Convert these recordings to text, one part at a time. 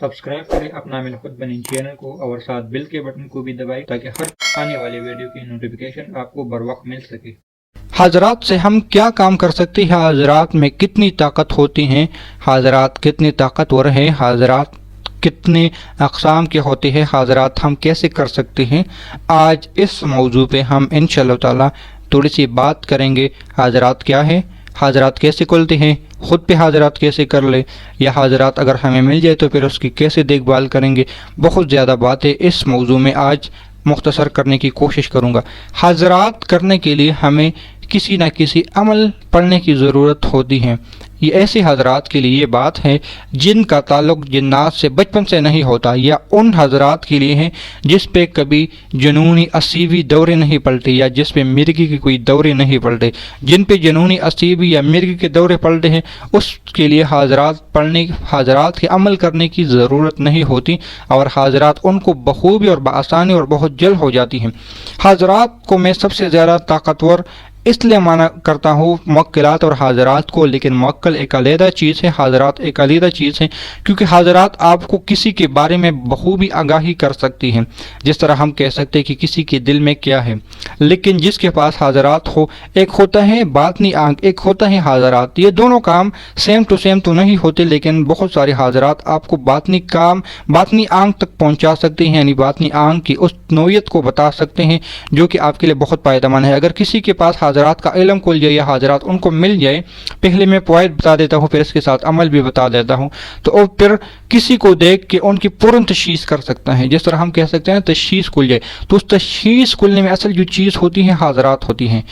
Subscribe करें अपना मिल खुद बनी चैनल को और साथ बेल के बटन को भी दबाएं ताकि हर आने वाले वीडियो की नोटिफिकेशन आपको बर वक्त मिल सके। हाजरात से हम क्या काम कर सकते हैं, हाजरात में कितनी ताकत होती हैं, हाजरात कितनी ताकतवर हैं, हाजरात कितने अक़साम के होते हैं, हाजरात हम कैसे कर सकते हैं। आज इस मौजू पे हम इंशाअल्लाह ताला थोड़ी सी बात करेंगे। हाजरात क्या है, हाजरात कैसे खुलते हैं, ख़ुद पे हाजरात कैसे कर ले, या हाजरात अगर हमें मिल जाए तो फिर उसकी कैसे देखभाल करेंगे। बहुत ज़्यादा बातें इस मौजू में आज मुख्तसर करने की कोशिश करूँगा। हाजरात करने के लिए हमें किसी न किसी अमल पढ़ने की ज़रूरत होती है। ये ऐसे हजरात के लिए ये बात है जिनका ताल्लुक़ जिन्नात से बचपन से नहीं होता, या उन हजरात के लिए है जिस पे कभी जुनूनी असीबी दौरे नहीं पलटे, या जिस पे मिर्गी के कोई दौरे नहीं पलटे। जिन पे जुनूनी असीबी या मिर्गी के दौरे पलटे हैं उसके लिए हाजरात के अमल करने की ज़रूरत नहीं होती, और हाजरात उनको बखूबी और बआसानी और बहुत जल्द हो जाती हैं। हाजरात को मैं सबसे ज़्यादा ताकतवर इसलिए माना करता हूँ मुवक्किलात और हाजरात को, लेकिन मुवक्किल एक अलग चीज़ है, हाजरात एक अलग चीज़ है, क्योंकि हाजरात आपको किसी के बारे में बखूबी आगाही कर सकती हैं। जिस तरह हम कह सकते हैं कि किसी के दिल में क्या है, लेकिन जिसके पास हाजरात हो, एक होता है बातनी आंख, एक होता है हाजरात। ये दोनों काम सेम टू सेम तो नहीं होते, लेकिन बहुत सारे हाजरात आपको बातनी आंख तक पहुँचा सकते हैं, यानी बातनी आंख की उस नोयत को बता सकते हैं जो कि आपके लिए बहुत फ़ायदेमंद है। अगर किसी के पास हाजरात का इल्म खुल जाए या हाजरात उनको मिल जाए, पहले मैं पॉइंट बता देता हूँ फिर इसके साथ अमल भी बता देता हूँ, तो और फिर किसी को देख के उनकी पूर्ण तशख़ीस कर सकता है। जिस तरह हम कह सकते हैं तशख़ीस खुल जाए, तो उस तशख़ीस खुलने में असल जो चीज़ होती है हाजरात होती हैं।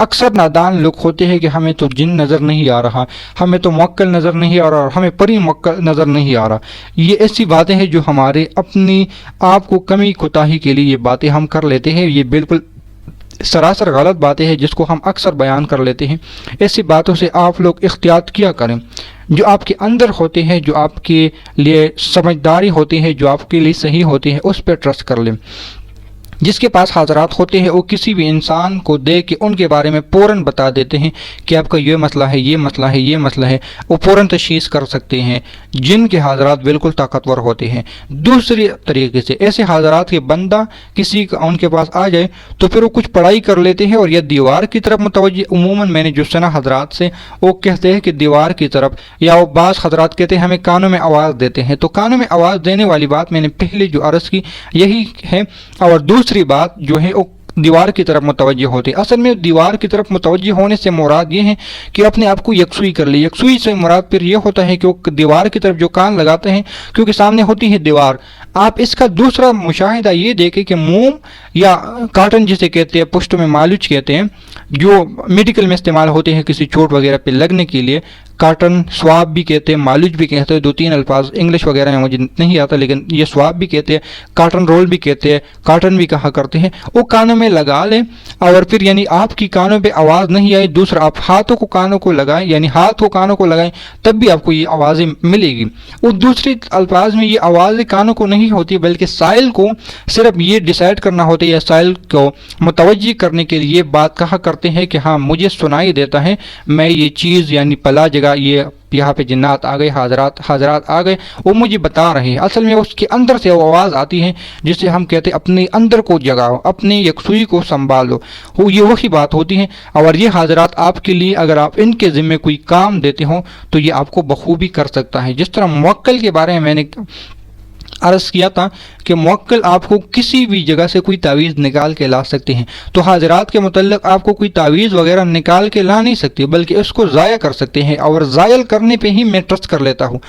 अक्सर नादान लोग होते हैं कि हमें तो जिन नज़र नहीं आ रहा, हमें तो मुवक्किल नज़र नहीं आ रहा, हमें परी मुवक्किल नज़र नहीं आ रहा। ये ऐसी बातें हैं जो हमारे अपनी आप को कमी कोताही के लिए ये बातें हम कर लेते हैं। ये बिल्कुल सरासर गलत बातें हैं जिसको हम अक्सर बयान कर लेते हैं। ऐसी बातों से आप लोग एहतियात किया करें। जो आपके अंदर होते हैं, जो आपके लिए समझदारी होती है, जो आपके लिए सही होती है, उस पर ट्रस्ट कर लें। जिसके पास हाजरात होते हैं वो किसी भी इंसान को देख के उनके बारे में फ़ौरन बता देते हैं कि आपका ये मसला है, ये मसला है, ये मसला है, वो फ़ौरन तशख़ीस कर सकते हैं। जिनके हाजरात बिल्कुल ताकतवर होते हैं। दूसरी तरीके से ऐसे हाजरात के बंदा किसी का उनके पास आ जाए तो फिर वो कुछ पढ़ाई कर लेते हैं और यह दीवार की तरफ मुतवज्जि, उमूमन मैंने जो सुना हजरात से वो कहते हैं कि दीवार की तरफ, या वो बाज़ हजरात कहते हैं हमें कानों में आवाज़ देते हैं। तो कानों में आवाज़ देने वाली बात मैंने पहले जो अर्ज़ की यही है। और दूसरी बात जो है वो दीवार की तरफ मुतवज्जि होती है। असल में दीवार की तरफ मुतवज्जि होने से मुराद ये है कि अपने आप को यकसुई कर ले। यकसुई से मुराद फिर ये होता है कि वो दीवार की तरफ जो कान लगाते हैं, क्योंकि सामने होती है दीवार। आप इसका दूसरा मुशाहिदा ये देखें कि मोम या काटन जिसे कहते हैं, पुश्त में मालूच कहते हैं, जो मेडिकल में इस्तेमाल होते हैं किसी चोट वगैरह पे लगने के लिए, काटन स्वाब भी कहते हैं, मालूच भी कहते हैं। दो तीन अल्फाज इंग्लिश वगैरह में मुझे नहीं आता, लेकिन ये स्वाब भी कहते हैं, काटन रोल भी कहते हैं, काटन भी कहा करते हैं। वो कानों में लगा लें और फिर यानी आपकी कानों पे आवाज़ नहीं आई। दूसरा, आप हाथों को कानों को लगाएं, यानी हाथ को कानों को लगाएं, तब भी आपको ये आवाज़ें मिलेगी। और दूसरे अल्फाज में ये आवाज़ें कानों को नहीं होती, बल्कि साइल को सिर्फ ये डिसाइड करना होता है, या साइल को मुतवज्जि करने के लिए बात कहा करते हैं कि हाँ मुझे सुनाई देता है, मैं ये चीज़ यानी पला जगह, ये यहाँ पे जिन्नात आ गए, हाजरात आ गए, वो मुझे बता रहे हैं। असल में उसके अंदर से वो आवाज़ आती है जिसे हम कहते हैं अपने अंदर को जगाओ, अपने यकसुई को संभालो। वो ये वही बात होती है। और ये हाजरात आपके लिए अगर आप इनके ज़िम्मे कोई काम देते हो तो ये आपको बखूबी कर सकता है। जिस तरह मुवक्किल के बारे में मैंने अर्ज़ किया था कि मुवक्किल आपको किसी भी जगह से कोई तावीज़ निकाल के ला सकते हैं, तो हाजरात के मुतल्लिक़ आपको कोई तावीज़ वगैरह निकाल के ला नहीं सकते, बल्कि उसको ज़ाया कर सकते हैं। और ज़ायल करने पे ही मैं ट्रस्ट कर लेता हूँ,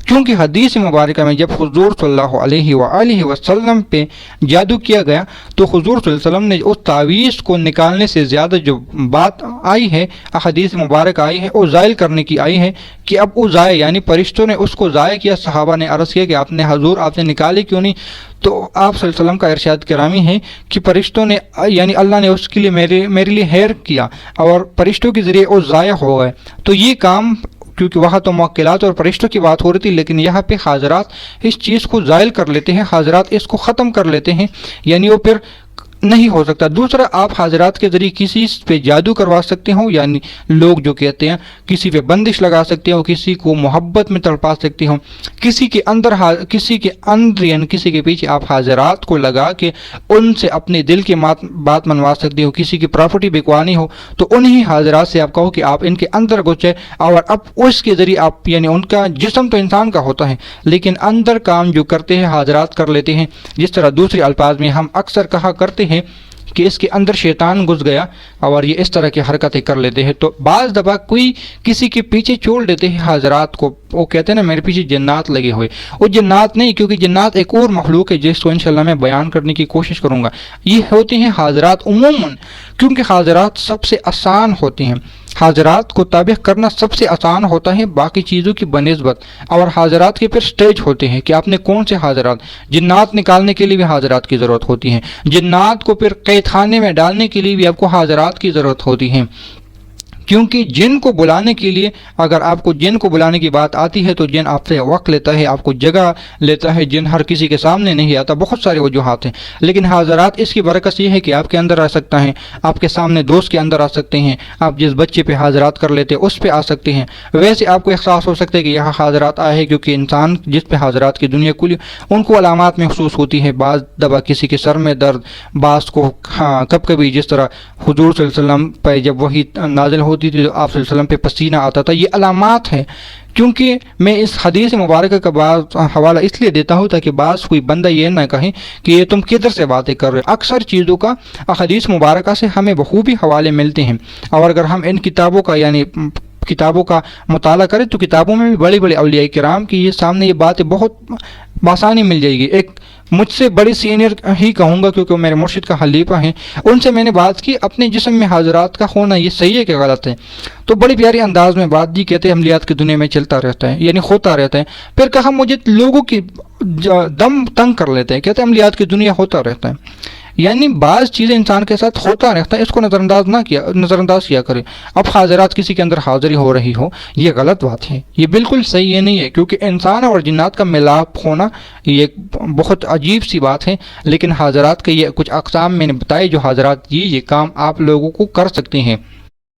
क्योंकि हदीस मुबारक में जब हुज़ूर सल्लल्लाहु अलैहि वसल्लम पे जादू किया गया तो हुज़ूर सल्लल्लाहु अलैहि वसल्लम ने उस तावीज़ को निकालने से ज़्यादा जो बात आई है, हदीस मुबारक आई है, वो ज़ायल करने की आई है कि अब वो ज़ाया यानी फरिश्तों ने उसको ज़ाया किया। सहाबा ने अर्ज़ किया कि आपने हुज़ूर आपने निकाले क्यों नहीं? तो आप सल्लल्लाहु अलैहि वसल्लम का इरशाद करामी है कि फरिश्तों ने यानी अल्लाह ने उसके लिए मेरे लिए हैर किया और फरिश्तों के ज़रिए वो ज़ाया हो गए। तो ये काम, क्योंकि वहाँ तो मुवक्किलात और फरिश्तों की बात हो रही थी, लेकिन यहाँ पे हाजरात इस चीज़ को ज़ायल कर लेते हैं, हाजरात इसको ख़त्म कर लेते हैं। यानी वो फिर نہیں ہو سکتا۔ دوسرا، آپ حضرات کے ذریعے کسی پہ جادو کروا سکتے ہو، یعنی لوگ جو کہتے ہیں کسی پہ بندش لگا سکتے ہو، کسی کو محبت میں تڑپا سکتے ہو، کسی کے اندر یعنی کسی کے پیچھے آپ حضرات کو لگا کے ان سے اپنے دل کی بات منوا سکتے ہو، کسی کی پراپرٹی بکوانی ہو تو انہی حضرات سے آپ کہو کہ آپ ان کے اندر گھسے اور اب اس کے ذریعے آپ، یعنی ان کا جسم تو انسان کا ہوتا ہے لیکن اندر کام جو کرتے ہیں حضرات کر لیتے ہیں۔ جس طرح دوسرے الفاظ میں ہم اکثر کہا کرتے ہیں کہ اس کے اندر شیطان گھس گیا اور یہ اس طرح کی حرکتیں کر لیتے ہیں۔ تو بعض دفعہ کوئی کسی کے پیچھے چھوڑ دیتے ہیں حضرات کو، وہ کہتے ہیں نا میرے پیچھے جنات لگے ہوئے، وہ جنات نہیں، کیونکہ جنات ایک اور مخلوق ہے جس کو انشاءاللہ میں بیان کرنے کی کوشش کروں گا۔ یہ ہوتے ہیں حضرات عموماً، کیونکہ حضرات سب سے آسان ہوتے ہیں، حضرات کو تابع کرنا سب سے آسان ہوتا ہے باقی چیزوں کی بنسبت، اور حضرات کے پھر سٹیج ہوتے ہیں کہ آپ نے کون سے حضرات، جنات نکالنے کے لیے بھی حضرات کی ضرورت ہوتی ہے، جنات کو پھر قید خانے میں ڈالنے کے لیے بھی آپ کو حضرات کی ضرورت ہوتی ہے، کیونکہ جن کو بلانے کے لیے اگر آپ کو جن کو بلانے کی بات آتی ہے تو جن آپ سے وقت لیتا ہے، آپ کو جگہ لیتا ہے، جن ہر کسی کے سامنے نہیں آتا، بہت سارے وجوہات ہیں، لیکن حضرات اس کی برکت یہ ہے کہ آپ کے اندر آ سکتا ہے، آپ کے سامنے دوست کے اندر آ سکتے ہیں، آپ جس بچے پہ حضرات کر لیتے اس پہ آ سکتے ہیں۔ ویسے آپ کو احساس ہو سکتا ہے کہ یہاں حضرات آئے ہیں، کیونکہ انسان جس پہ حضرات کی دنیا کھلی ان کو علامات محسوس ہوتی ہے، بعض دفعہ کسی کے سر میں درد، بعض کو کبھی جس طرح حضور صلی اللہ علیہ وسلم پہ جب وحی نازل ہوتی تھی تو آپ صلی اللہ علیہ وسلم پہ پسینہ آتا تھا، یہ علامات ہیں۔ کیونکہ میں اس حدیث مبارکہ کا بعض حوالہ اس لیے دیتا ہوں تاکہ بعض کوئی بندہ یہ نہ کہیں کہ یہ تم کدھر سے باتیں کر رہے ہو۔ اکثر چیزوں کا حدیث مبارکہ سے ہمیں بخوبی حوالے ملتے ہیں، اور اگر ہم ان کتابوں کا یعنی کتابوں کا مطالعہ کریں تو کتابوں میں بھی بڑے بڑے اولیاء کرام کی یہ سامنے یہ باتیں بہت بآسانی مل جائے گی۔ ایک مجھ سے بڑی سینئر ہی کہوں گا کیونکہ میرے مرشد کا خلیفہ ہیں، ان سے میں نے بات کی اپنے جسم میں حضرات کا ہونا یہ صحیح ہے کہ غلط ہے، تو بڑی پیاری انداز میں بات دی، کہتے ہیں عملیات کی دنیا میں چلتا رہتا ہے، یعنی ہوتا رہتا ہے۔ پھر کہا مجھے لوگوں کی دم تنگ کر لیتے ہیں، کہتے ہیں عملیات کی دنیا ہوتا رہتا ہے، یعنی بعض چیزیں انسان کے ساتھ ہوتا رہتا ہے، اس کو نظر انداز کیا کرے۔ اب حاضرات کسی کے اندر حاضری ہو رہی ہو یہ غلط بات ہے، یہ بالکل صحیح نہیں ہے، کیونکہ انسان اور جنات کا ملاپ ہونا یہ بہت عجیب سی بات ہے، لیکن حاضرات کے یہ کچھ اقسام میں نے بتائے جو حضرات یہ کام آپ لوگوں کو کر سکتے ہیں۔